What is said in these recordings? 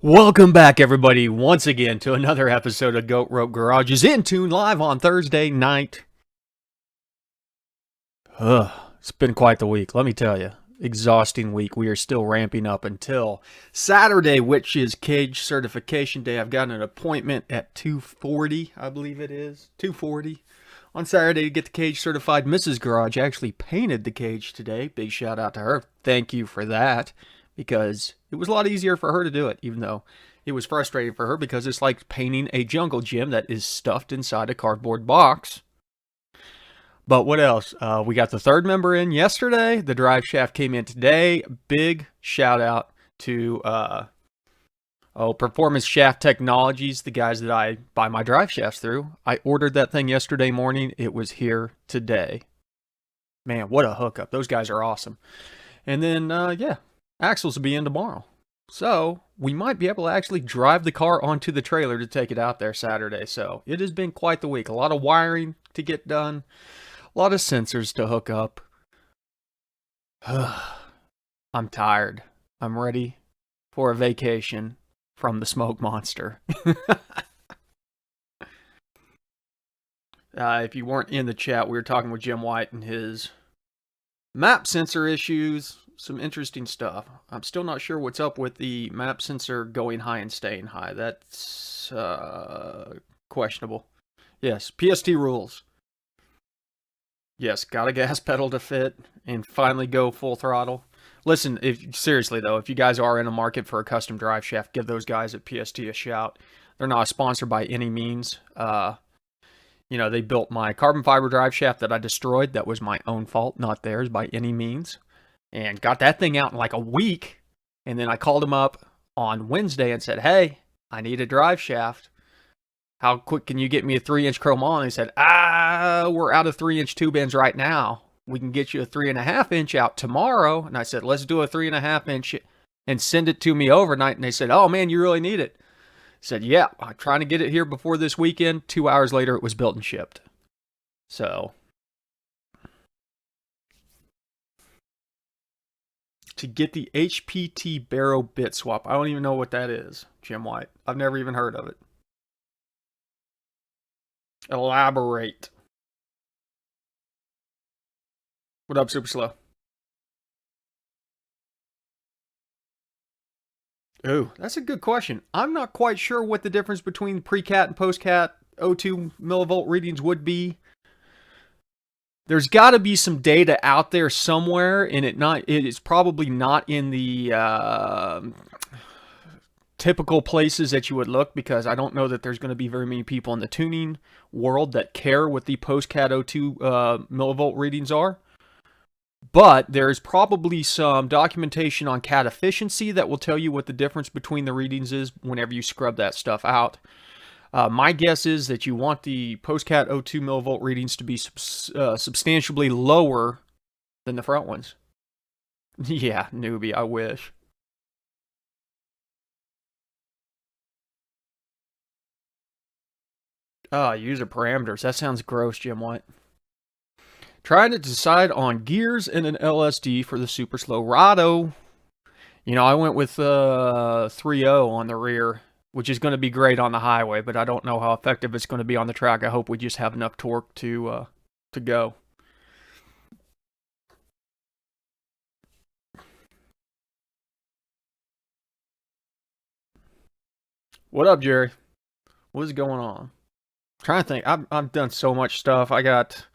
Welcome back, everybody, once again to another episode of Goat Rope Garage's InTune live on Thursday night. It's been quite the week, let me tell you. Exhausting week. We are still ramping up until Saturday, which is cage certification day. I've got an appointment at 2:40, I believe it is. 2:40 on Saturday to get the cage certified. Mrs. Garage actually painted the cage today. Big shout out to her. Thank you for that, because it was a lot easier for her to do it, even though it was frustrating for her because it's like painting a jungle gym that is stuffed inside a cardboard box. But what else? We got the third member in yesterday. The drive shaft came in today. Big shout out to Performance Shaft Technologies, the guys that I buy my drive shafts through. I ordered that thing yesterday morning. It was here today. Man, what a hookup. Those guys are awesome. And then, axles will be in tomorrow. So we might be able to actually drive the car onto the trailer to take it out there Saturday. So it has been quite the week. A lot of wiring to get done. A lot of sensors to hook up. I'm tired. I'm ready for a vacation from the smoke monster. If you weren't in the chat, we were talking with Jim White and his map sensor issues. Some interesting stuff. I'm still not sure what's up with the map sensor going high and staying high. That's questionable. Yes, PST rules. Yes, got a gas pedal to fit and finally go full throttle. Listen, seriously though, if you guys are in a market for a custom drive shaft, give those guys at PST a shout. They're not a sponsor by any means. They built my carbon fiber drive shaft that I destroyed. That was my own fault, not theirs by any means. And got that thing out in like a week. And then I called him up on Wednesday and said, hey, I need a drive shaft. How quick can you get me a 3-inch chrome on? And he said, we're out of 3-inch tube ends right now. We can get you a 3.5-inch out tomorrow. And I said, let's do a 3.5-inch and send it to me overnight. And they said, oh man, you really need it. I said, yeah, I'm trying to get it here before this weekend. 2 hours later, it was built and shipped. So to get the HPT Barrow bit swap. I don't even know what that is, Jim White. I've never even heard of it. Elaborate. What up, Super Slow? Ooh, that's a good question. I'm not quite sure what the difference between pre-cat and post-cat O2 millivolt readings would be. There's got to be some data out there somewhere, and it's probably not in the typical places that you would look, because I don't know that there's going to be very many people in the tuning world that care what the post-cat O2 millivolt readings are. But there's probably some documentation on cat efficiency that will tell you what the difference between the readings is whenever you scrub that stuff out. My guess is that you want the post-cat O2 millivolt readings to be substantially lower than the front ones. Yeah, newbie, I wish. User parameters. That sounds gross, Jim White. Trying to decide on gears and an LSD for the Super Slow Rado. I went with 3.0 on the rear, which is going to be great on the highway, but I don't know how effective it's going to be on the track. I hope we just have enough torque to go. What up, Jerry? What is going on? I'm trying to think. I've done so much stuff. I got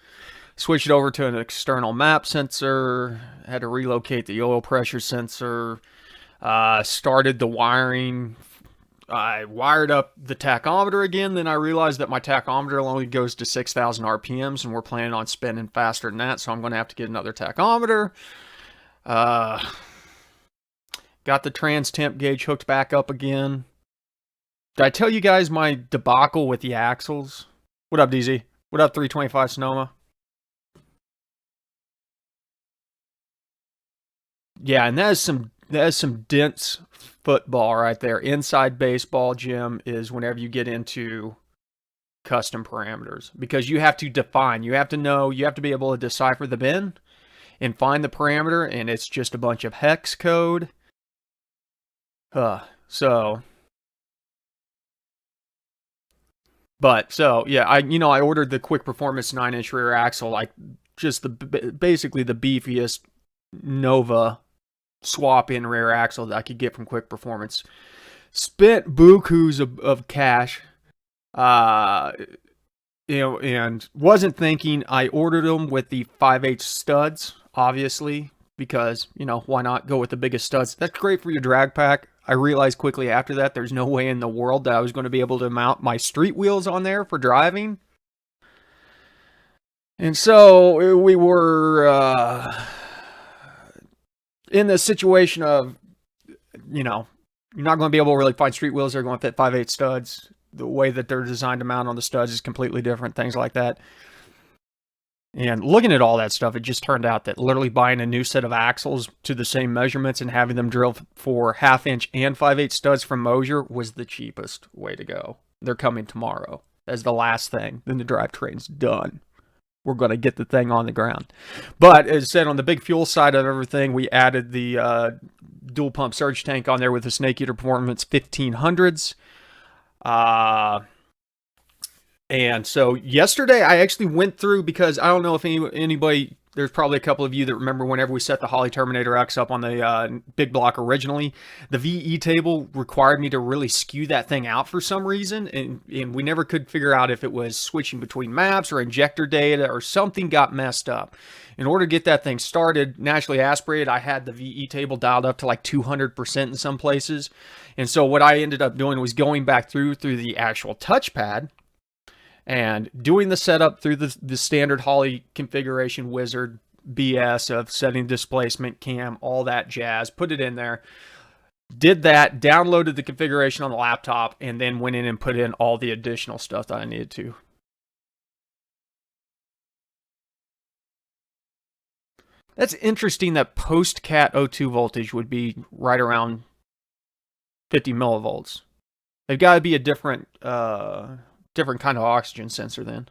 switched it over to an external map sensor. Had to relocate the oil pressure sensor. Started the wiring. I wired up the tachometer again. Then I realized that my tachometer only goes to 6,000 RPMs, and we're planning on spinning faster than that. So I'm going to have to get another tachometer. Got the trans temp gauge hooked back up again. Did I tell you guys my debacle with the axles? What up, DZ? What up, 325 Sonoma? Yeah, and that is some dense football right there. Inside baseball, Jim, is whenever you get into custom parameters, because you have to define, you have to know, you have to be able to decipher the bin and find the parameter, and it's just a bunch of hex code. So, yeah, I ordered the Quick Performance 9-inch rear axle, like just basically the beefiest Nova swap in rear axle that I could get from Quick Performance. Spent bukus of cash, uh, and wasn't thinking. I ordered them with the 5/8 studs, obviously, because, why not go with the biggest studs? That's great for your drag pack. I realized quickly after that there's no way in the world that I was going to be able to mount my street wheels on there for driving. And so we were in the situation of, you're not going to be able to really find street wheels that are going to fit 5/8 studs. The way that they're designed to mount on the studs is completely different, things like that. And looking at all that stuff, it just turned out that literally buying a new set of axles to the same measurements and having them drilled for 1/2 inch and 5/8 studs from Mosier was the cheapest way to go. They're coming tomorrow as the last thing. Then the drivetrain's done. We're going to get the thing on the ground. But as I said, on the big fuel side of everything, we added the dual pump surge tank on there with the Snake Eater Performance 1500s. And so yesterday I actually went through, because I don't know if anybody, there's probably a couple of you that remember whenever we set the Holley Terminator X up on the big block originally, the VE table required me to really skew that thing out for some reason. And we never could figure out if it was switching between maps or injector data or something got messed up. In order to get that thing started, naturally aspirated, I had the VE table dialed up to like 200% in some places. And so what I ended up doing was going back through the actual touchpad and doing the setup through the standard Holley configuration wizard BS of setting displacement, cam, all that jazz, put it in there, did that, downloaded the configuration on the laptop, and then went in and put in all the additional stuff that I needed to. That's interesting that post-cat O2 voltage would be right around 50 millivolts. They've got to be a different kind of oxygen sensor then.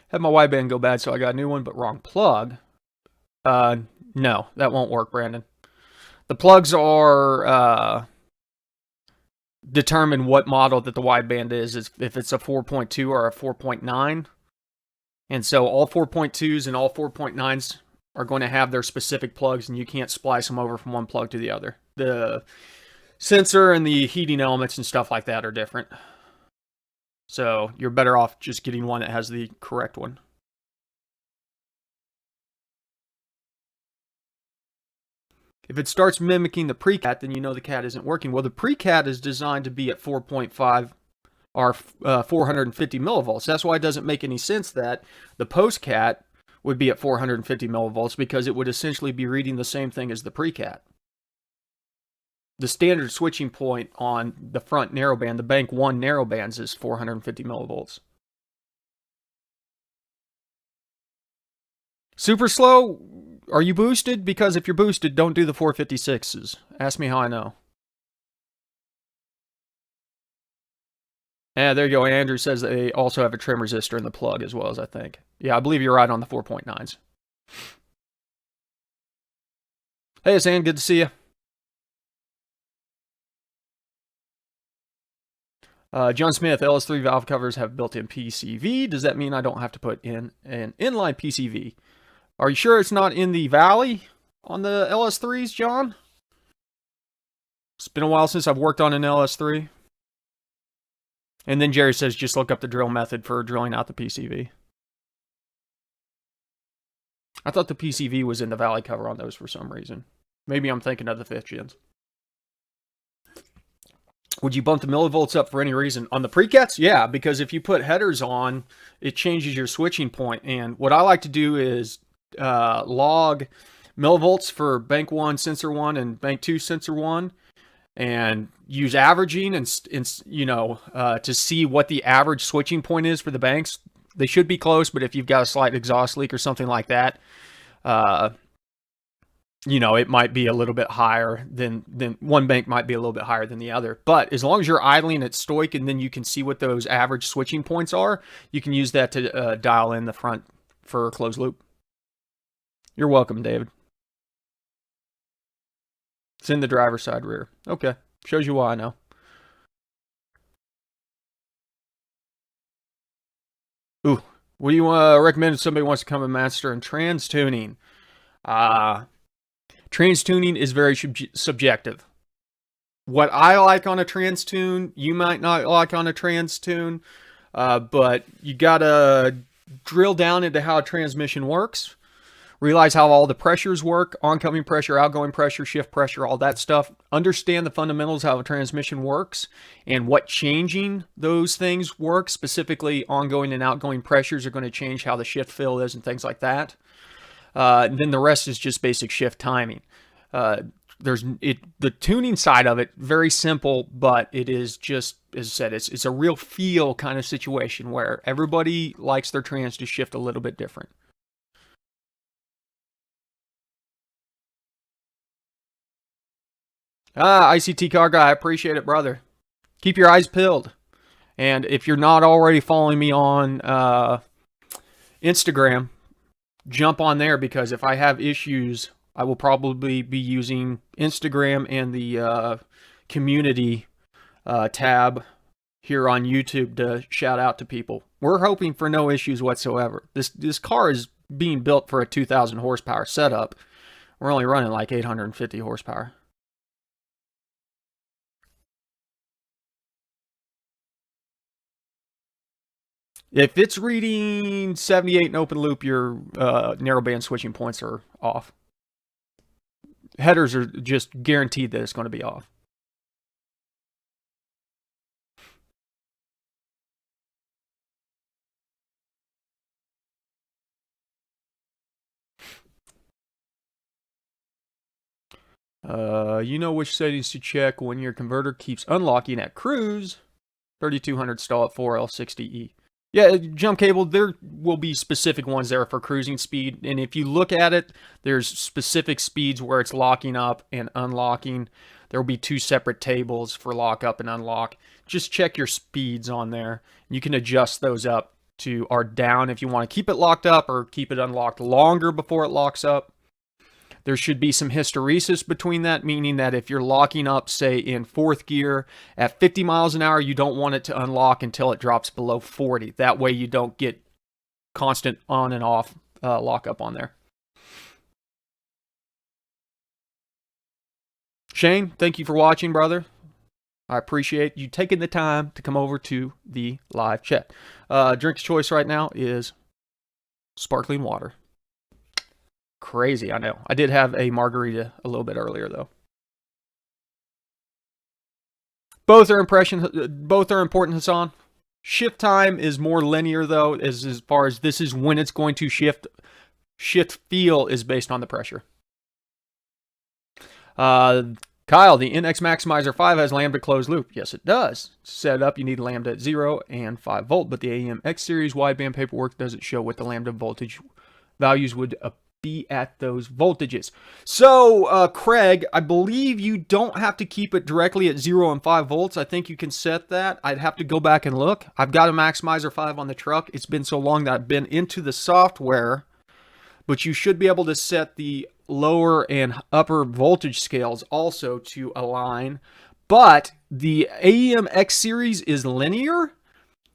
Had my wideband go bad, so I got a new one, but wrong plug. No, that won't work, Brandon. The plugs are determine what model that the wideband is if it's a 4.2 or a 4.9. And so all 4.2s and all 4.9s are going to have their specific plugs, and you can't splice them over from one plug to the other. The sensor and the heating elements and stuff like that are different. So you're better off just getting one that has the correct one. If it starts mimicking the pre-cat, then you know the cat isn't working. Well, the pre-cat is designed to be at 4.5 or 450 millivolts. That's why it doesn't make any sense that the post-cat would be at 450 millivolts, because it would essentially be reading the same thing as the pre-cat. The standard switching point on the front narrowband, the Bank 1 narrowbands, is 450 millivolts. Super slow? Are you boosted? Because if you're boosted, don't do the 456s. Ask me how I know. Yeah, there you go. Andrew says they also have a trim resistor in the plug as well, as I think. Yeah, I believe you're right on the 4.9s. Hey, Sam, good to see you. John Smith, LS3 valve covers have built-in PCV. Does that mean I don't have to put in an inline PCV? Are you sure it's not in the valley on the LS3s, John? It's been a while since I've worked on an LS3. And then Jerry says just look up the drill method for drilling out the PCV. I thought the PCV was in the valley cover on those for some reason. Maybe I'm thinking of the 5th gens. Would you bump the millivolts up for any reason? On the pre-cats? Yeah, because if you put headers on, it changes your switching point. And what I like to do is log millivolts for Bank 1 sensor 1 and Bank 2 sensor 1, and use averaging and to see what the average switching point is for the banks. They should be close, but if you've got a slight exhaust leak or something like that, it might be a little bit higher than one bank might be a little bit higher than the other. But as long as you're idling at stoic and then you can see what those average switching points are, you can use that to dial in the front for a closed loop. You're welcome, David. It's in the driver's side rear. Okay. Shows you why I know. Ooh. What do you recommend if somebody wants to come and master in trans tuning? Trans tuning is very subjective. What I like on a trans tune, you might not like on a trans tune, but you gotta drill down into how a transmission works, realize how all the pressures work, oncoming pressure, outgoing pressure, shift pressure, all that stuff. Understand the fundamentals of how a transmission works and what changing those things work. Specifically, ongoing and outgoing pressures are going to change how the shift fill is and things like that. And then the rest is just basic shift timing. The tuning side of it, very simple, but it is just, as I said, it's a real feel kind of situation where everybody likes their trans to shift a little bit different. ICT car guy, I appreciate it, brother. Keep your eyes peeled. And if you're not already following me on Instagram, jump on there, because if I have issues, I will probably be using Instagram and the community tab here on YouTube to shout out to people. We're hoping for no issues whatsoever. This car is being built for a 2,000 horsepower setup. We're only running like 850 horsepower. If it's reading 78 in open loop, your narrowband switching points are off. Headers are just guaranteed that it's going to be off. You know which settings to check when your converter keeps unlocking at cruise. 3200 stall at 4L60E. Yeah, jump cable, there will be specific ones there for cruising speed. And if you look at it, there's specific speeds where it's locking up and unlocking. There will be two separate tables for lock up and unlock. Just check your speeds on there. You can adjust those up to or down if you want to keep it locked up or keep it unlocked longer before it locks up. There should be some hysteresis between that, meaning that if you're locking up, say, in fourth gear at 50 miles an hour, you don't want it to unlock until it drops below 40. That way you don't get constant on and off lockup on there. Shane, thank you for watching, brother. I appreciate you taking the time to come over to the live chat. Drink of choice right now is sparkling water. Crazy, I know. I did have a margarita a little bit earlier, though. Both are important, Hassan. Shift time is more linear, though, as far as this is when it's going to shift. Shift feel is based on the pressure. Kyle, the NX Maximizer 5 has lambda closed loop. Yes, it does. Set up, you need lambda at 0 and 5 volt, but the AEM-X series wideband paperwork doesn't show what the lambda voltage values would be at those voltages. So, Craig, I believe you don't have to keep it directly at 0 and 5 volts. I think you can set that. I'd have to go back and look. I've got a Maximizer 5 on the truck. It's been so long that I've been into the software, but you should be able to set the lower and upper voltage scales also to align. But the AEM-X series is linear.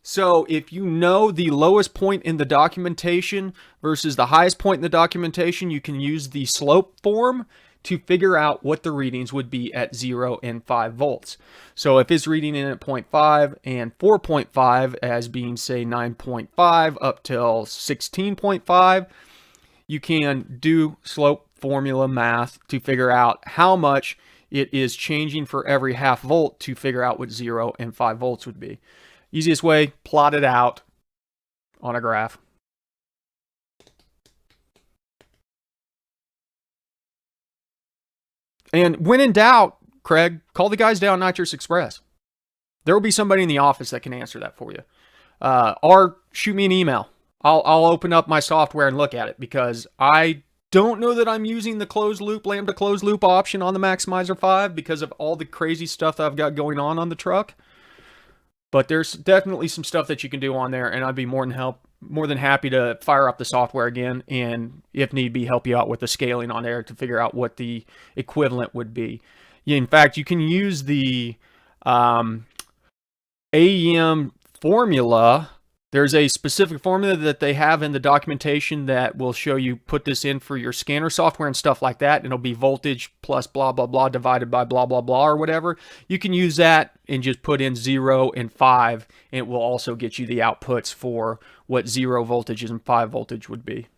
So if you know the lowest point in the documentation versus the highest point in the documentation, you can use the slope form to figure out what the readings would be at 0 and 5 volts. So if it's reading in at 0.5 and 4.5 as being, say, 9.5 up till 16.5, you can do slope formula math to figure out how much it is changing for every half volt to figure out what 0 and 5 volts would be. Easiest way, plot it out on a graph. And when in doubt, Craig, call the guys down Nitrous Express. There will be somebody in the office that can answer that for you. Or shoot me an email. I'll open up my software and look at it, because I don't know that I'm using the closed loop, lambda closed loop option on the Maximizer 5 because of all the crazy stuff that I've got going on the truck. But there's definitely some stuff that you can do on there, and I'd be more than more than happy to fire up the software again and, if need be, help you out with the scaling on there to figure out what the equivalent would be. In fact, you can use the AEM formula. There's a specific formula that they have in the documentation that will show you put this in for your scanner software and stuff like that. And it'll be voltage plus blah, blah, blah divided by blah, blah, blah or whatever. You can use that and just put in 0 and 5. And it will also get you the outputs for what 0 voltage and 5 voltage would be.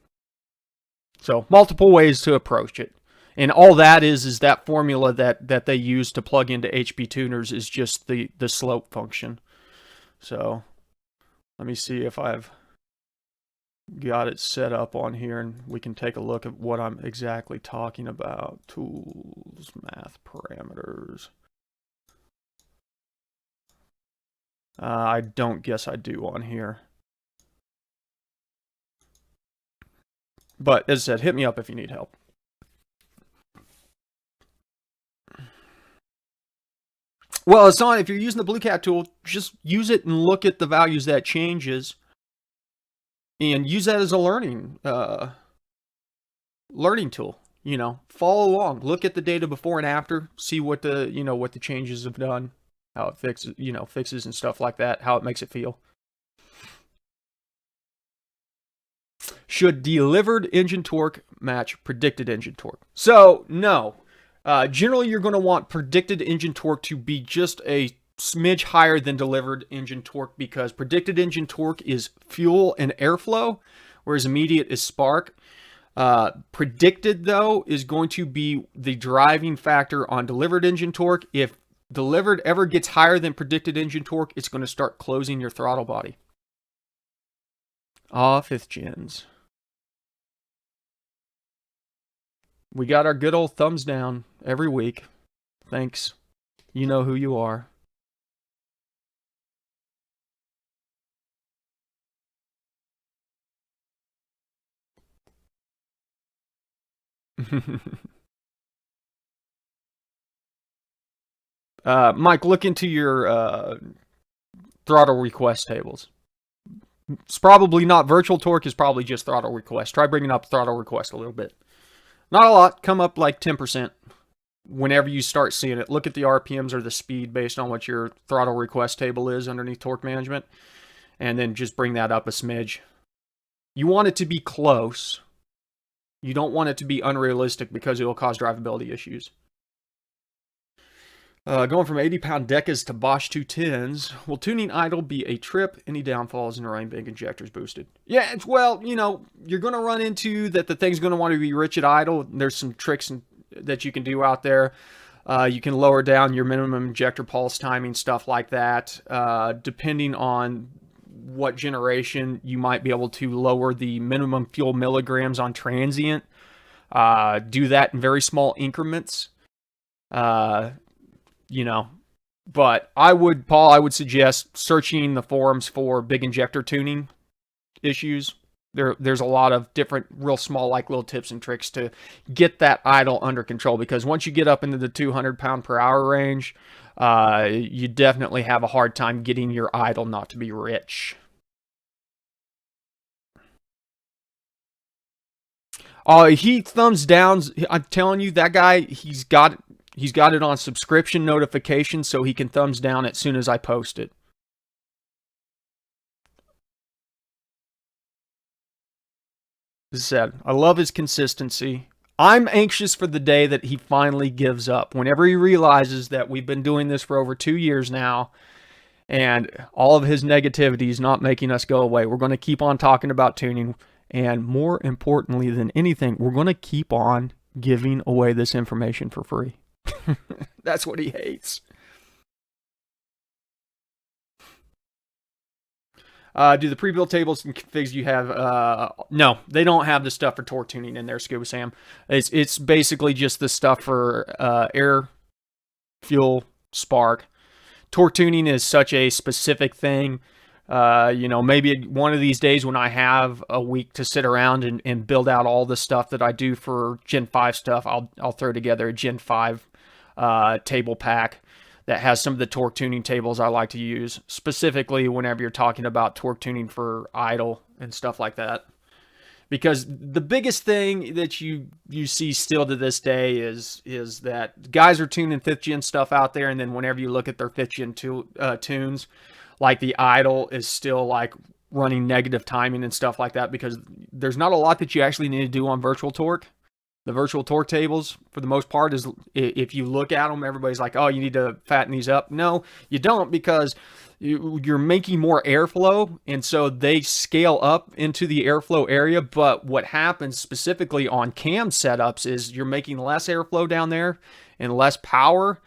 So multiple ways to approach it. And all that is that formula that they use to plug into HP tuners is just the slope function. So let me see if I've got it set up on here and we can take a look at what I'm exactly talking about. Tools, math parameters. I don't guess I do on here. But as I said, hit me up if you need help. Well, it's on. If you're using the Blue Cat tool, just use it and look at the values that changes, and use that as a learning tool. You know, follow along, look at the data before and after, see what the what the changes have done, how it fixes and stuff like that, how it makes it feel. Should delivered engine torque match predicted engine torque? So no. Generally, you're going to want predicted engine torque to be just a smidge higher than delivered engine torque, because predicted engine torque is fuel and airflow, whereas immediate is spark. Predicted, though, is going to be the driving factor on delivered engine torque. If delivered ever gets higher than predicted engine torque, it's going to start closing your throttle body. Fifth gens. We got our good old thumbs down every week. Thanks. You know who you are. Mike, look into your throttle request tables. It's probably not virtual torque, it's probably just throttle request. Try bringing up throttle request a little bit. Not a lot. Come up like 10% whenever you start seeing it. Look at the RPMs or the speed based on what your throttle request table is underneath torque management, and then just bring that up a smidge. You want it to be close. You don't want it to be unrealistic because it will cause drivability issues. Going from 80-pound Decas to Bosch 210s, will tuning idle be a trip? Any downfalls in the rain bank injectors boosted? Yeah, well, you're going to run into that the thing's going to want to be rich at idle. There's some tricks that you can do out there. You can lower down your minimum injector pulse timing, stuff like that. Depending on what generation, you might be able to lower the minimum fuel milligrams on transient. Do that in very small increments. But I would suggest searching the forums for big injector tuning issues. There's a lot of different real small like little tips and tricks to get that idle under control, because once you get up into the 200 pound per hour range, you definitely have a hard time getting your idle not to be rich. He thumbs downs. I'm telling you, that guy, he's got it on subscription notification, so he can thumbs down as soon as I post it. As I said, I love his consistency. I'm anxious for the day that he finally gives up. Whenever he realizes that we've been doing this for over 2 years now, and all of his negativity is not making us go away. We're going to keep on talking about tuning. And more importantly than anything, we're going to keep on giving away this information for free. That's what he hates. Do the pre-built tables and configs you have? No, they don't have the stuff for torque tuning in there, Scuba Sam. It's basically just the stuff for air, fuel, spark. Torque tuning is such a specific thing. Maybe one of these days when I have a week to sit around and build out all the stuff that I do for Gen 5 stuff, I'll throw together a Gen 5 table pack that has some of the torque tuning tables I like to use, specifically whenever you're talking about torque tuning for idle and stuff like that. Because the biggest thing that you see still to this day is that guys are tuning 5th gen stuff out there, and then whenever you look at their 5th gen tunes, like the idle is still like running negative timing and stuff like that, because there's not a lot that you actually need to do on virtual torque. The virtual torque tables, for the most part, is if you look at them, everybody's like, oh, you need to fatten these up. No, you don't, because you're making more airflow, and so they scale up into the airflow area. But what happens specifically on cam setups is you're making less airflow down there and less power.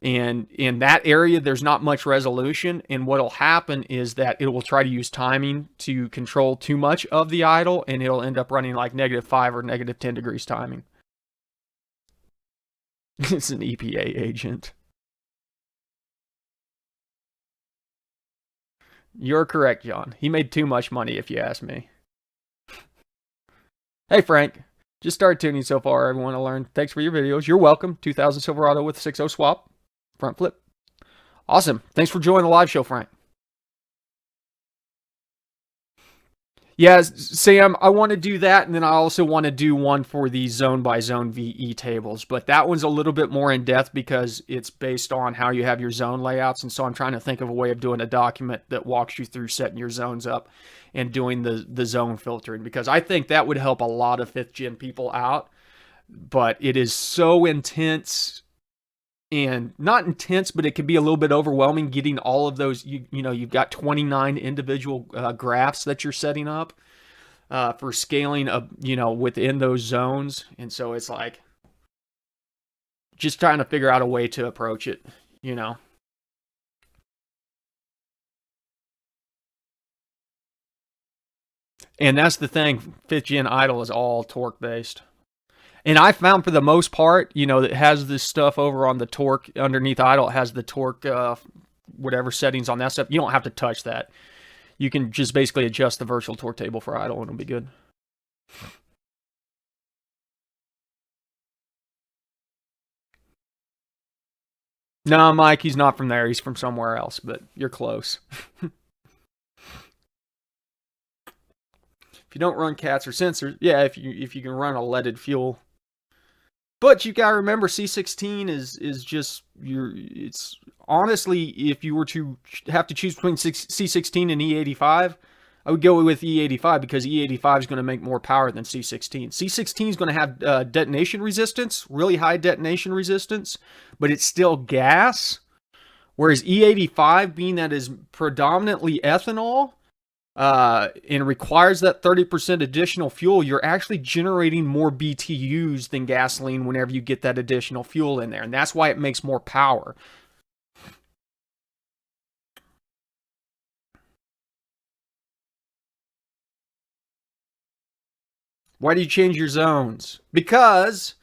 And in that area, there's not much resolution. And what'll happen is that it will try to use timing to control too much of the idle, and it'll end up running like -5 or -10 degrees timing. It's an EPA agent. You're correct, John. He made too much money, if you ask me. Hey, Frank. Just started tuning so far. Everyone to learn. Thanks for your videos. You're welcome. 2000 Silverado with 6.0 swap. Front flip. Awesome. Thanks for joining the live show, Frank. Yeah, Sam, I want to do that, and then I also want to do one for the zone-by-zone VE tables, but that one's a little bit more in-depth because it's based on how you have your zone layouts, and so I'm trying to think of a way of doing a document that walks you through setting your zones up and doing the zone filtering, because I think that would help a lot of 5th gen people out, but it is so intense, and not intense, but it can be a little bit overwhelming getting all of those. You know, you've got 29 individual graphs that you're setting up for scaling up, you know, within those zones. And so it's like just trying to figure out a way to approach it, you know. And that's the thing, 5th gen idle is all torque based. And I found for the most part, you know, it has this stuff over on the torque underneath idle. It has the torque, whatever settings on that stuff. You don't have to touch that. You can just basically adjust the virtual torque table for idle and it'll be good. No, Mike, he's not from there. He's from somewhere else, but you're close. If you don't run cats or sensors, yeah, if you can run a leaded fuel. But you gotta remember, C16 is just it's honestly, if you were to have to choose between C16 and E85, I would go with E85 because E85 is going to make more power than C16. C16 is going to have detonation resistance, really high detonation resistance, but it's still gas. Whereas E85, being that is predominantly ethanol, and requires that 30% additional fuel, you're actually generating more BTUs than gasoline whenever you get that additional fuel in there. And that's why it makes more power. Why do you change your zones? Because,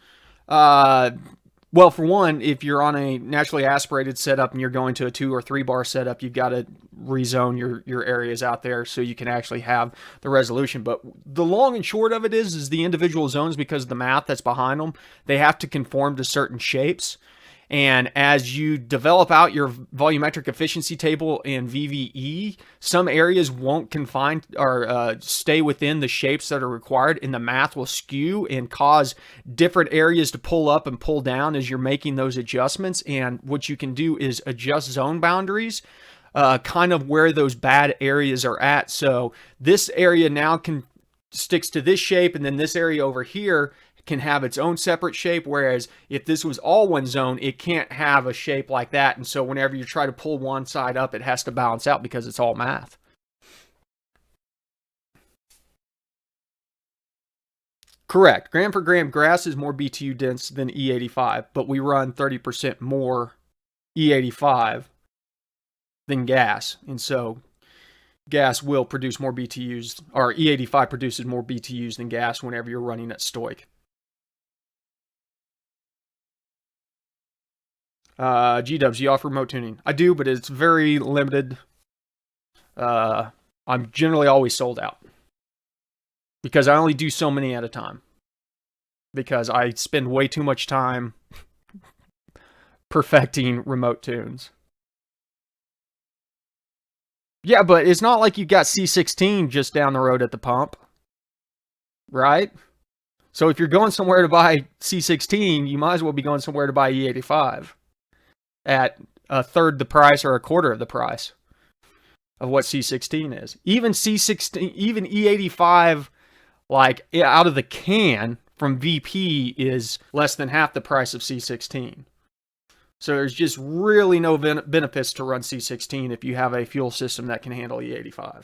well, for one, if you're on a naturally aspirated setup and you're going to a 2 or 3 bar setup, you've got to rezone your areas out there so you can actually have the resolution. But the long and short of it is the individual zones, because of the math that's behind them, they have to conform to certain shapes. And as you develop out your volumetric efficiency table in VVE, some areas won't confine or stay within the shapes that are required, and the math will skew and cause different areas to pull up and pull down as you're making those adjustments. And what you can do is adjust zone boundaries, kind of where those bad areas are at. So this area now sticks to this shape, and then this area over here can have its own separate shape, whereas if this was all one zone, it can't have a shape like that. And so whenever you try to pull one side up, it has to balance out because it's all math. Correct. Gram for gram, grass is more BTU dense than E85, but we run 30% more E85 than gas. And so gas will produce more BTUs, or E85 produces more BTUs than gas whenever you're running at stoic. G-dubs, you offer remote tuning? I do, but it's very limited. I'm generally always sold out because I only do so many at a time, because I spend way too much time perfecting remote tunes. Yeah, but it's not like you got C16 just down the road at the pump, right? So if you're going somewhere to buy C16, you might as well be going somewhere to buy E85 at a third the price or a quarter of the price of what C16 is. Even C16, even E85, like out of the can from VP, is less than half the price of C16. So there's just really no benefits to run C16 if you have a fuel system that can handle E85.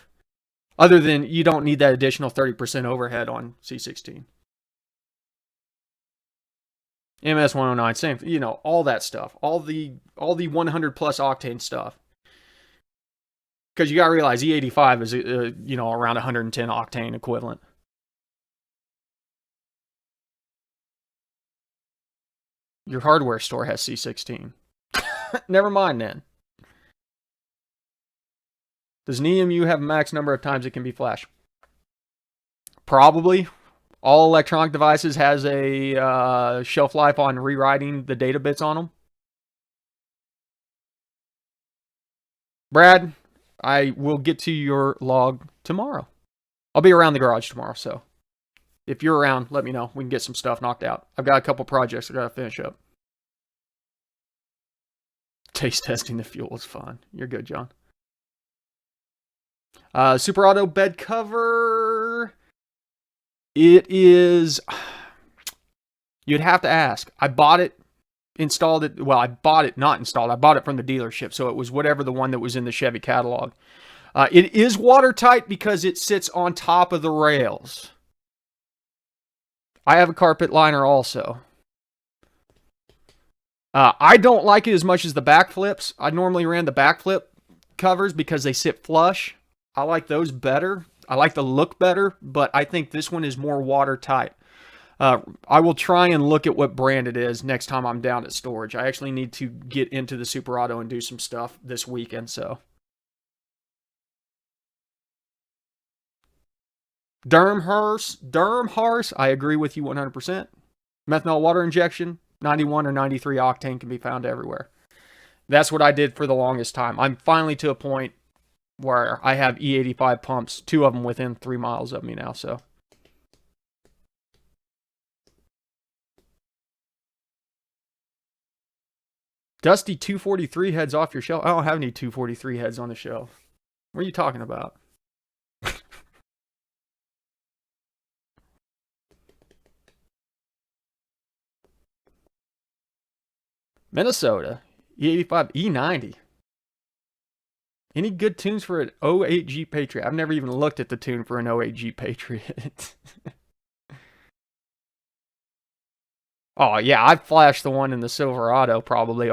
Other than you don't need that additional 30% overhead on C16. MS109, same, all that stuff, all the 100 plus octane stuff. Because you got to realize E85 is around 110 octane equivalent. Your hardware store has C16. Never mind then. Does an EMU have a max number of times it can be flashed? Probably. All electronic devices has a shelf life on rewriting the data bits on them. Brad, I will get to your log tomorrow. I'll be around the garage tomorrow, so if you're around, let me know. We can get some stuff knocked out. I've got a couple projects I got to finish up. Taste testing the fuel is fun. You're good, John. Super Auto bed cover. It is... You'd have to ask. I bought it, installed it. Well, I bought it, not installed. I bought it from the dealership, so it was whatever the one that was in the Chevy catalog. It is watertight because it sits on top of the rails. I have a carpet liner also. I don't like it as much as the back flips. I normally ran the back flip covers because they sit flush. I like those better. I like the look better, but I think this one is more watertight. I will try and look at what brand it is next time I'm down at storage. I actually need to get into the Super Auto and do some stuff this weekend, so. Dermharse, I agree with you 100%. Methanol water injection, 91 or 93 octane can be found everywhere. That's what I did for the longest time. I'm finally to a point where I have E85 pumps, 2 of them within 3 miles of me now, so. Dusty 243 heads off your shelf. I don't have any 243 heads on the shelf. What are you talking about? Minnesota, E85, E90. Any good tunes for an 08G Patriot? I've never even looked at the tune for an 08G Patriot. Oh, yeah, I've flashed the one in the Silverado probably,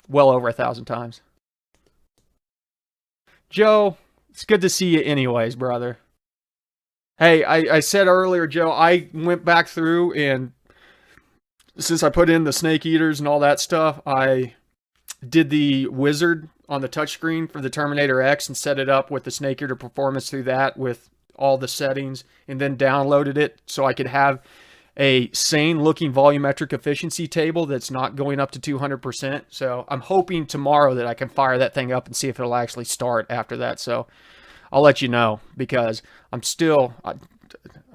well over 1,000 times. Joe, it's good to see you anyways, brother. Hey, I said earlier, Joe, I went back through and since I put in the snake eaters and all that stuff, I did the wizard on the touchscreen for the Terminator X and set it up with the snake eater performance through that with all the settings and then downloaded it so I could have a sane looking volumetric efficiency table that's not going up to 200%. So I'm hoping tomorrow that I can fire that thing up and see if it'll actually start after that. So I'll let you know because I'm still, I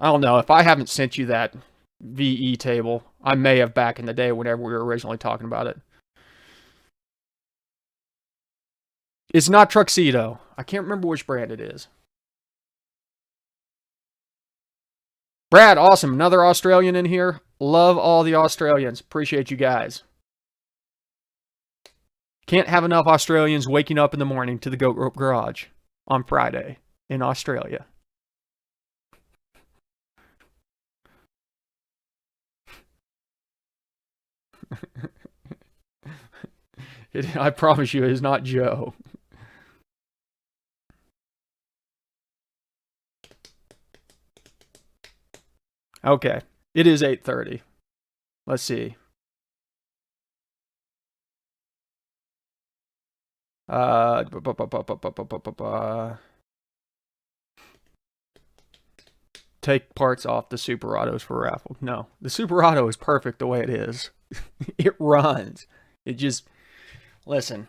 don't know, if I haven't sent you that VE table, I may have back in the day whenever we were originally talking about it. It's not Tuxedo. I can't remember which brand it is. Brad, awesome. Another Australian in here. Love all the Australians. Appreciate you guys. Can't have enough Australians waking up in the morning to the Goat Rope Garage on Friday in Australia. I promise you, it is not Joe. Okay, it is 8:30. Let's see. Take parts off the Super Autos for raffle. No, the Super Auto is perfect the way it is. It runs. It just, listen.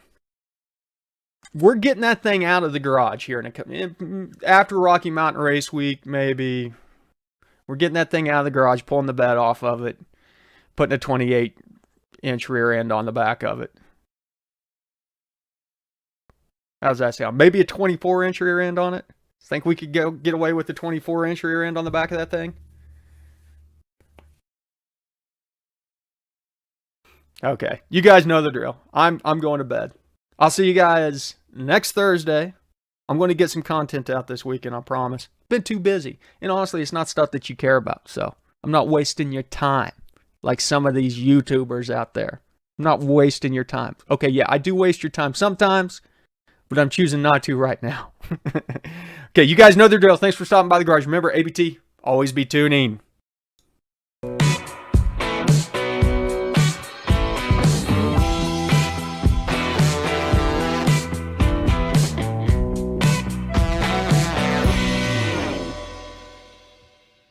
we're getting that thing out of the garage here after Rocky Mountain Race Week, maybe. We're getting that thing out of the garage, pulling the bed off of it, putting a 28-inch rear end on the back of it. How's that sound? Maybe a 24-inch rear end on it? Think we could get away with the 24-inch rear end on the back of that thing? Okay, you guys know the drill. I'm going to bed. I'll see you guys next Thursday. I'm going to get some content out this weekend, I promise. Been too busy. And honestly, it's not stuff that you care about, so I'm not wasting your time like some of these YouTubers out there. I'm not wasting your time. Okay, yeah, I do waste your time sometimes, but I'm choosing not to right now. Okay, you guys know the drill. Thanks for stopping by the garage. Remember, ABT, always be tuning.